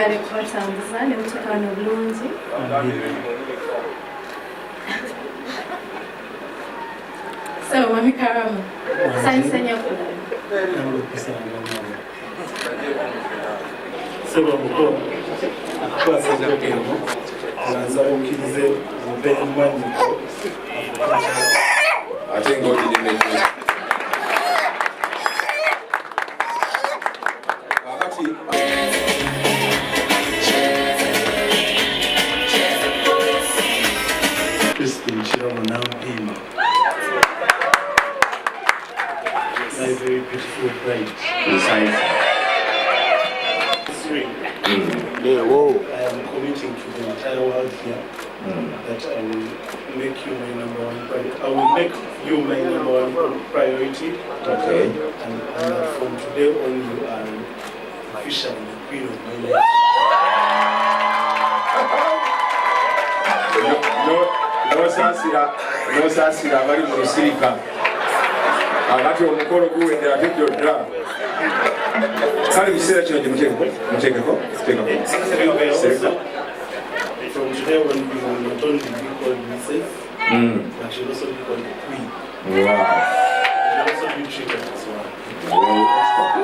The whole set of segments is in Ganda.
mwagale kubatambuza ne mutuuka wano bulungi. So, Mami Karamu, sanyusa nnyo kulaba. Sebo muko akwasa ekyokeemu aza okkirize mube emmanyiiko ate ng'ogiremeje kakati President Chiroma Nampima. My very beautiful bride. Yeah, whoa. I am committing to the entire world here that I will make you my number one priority. I will make you my number one priority. Okay. And from today on, you are officially the queen of my life. No saasira abali mu lusirika akati omukolo guwedde ate gyodda kale mu kiseera kino muteekeko From today on, you will not only be called Mrs. But you'll also be called the Queen. Wow. You'll also be treated as one.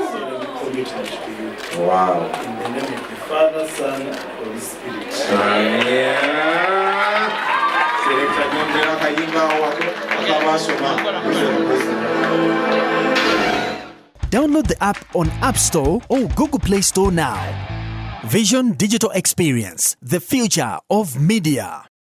So let me commit that to you. Wow. In the name of the Father, Son, and Holy Spirit. Selecta nyongera akayimba akabasoma. Download the app on App Store or Google Play Store now. Vision Digital Experience, the future of media.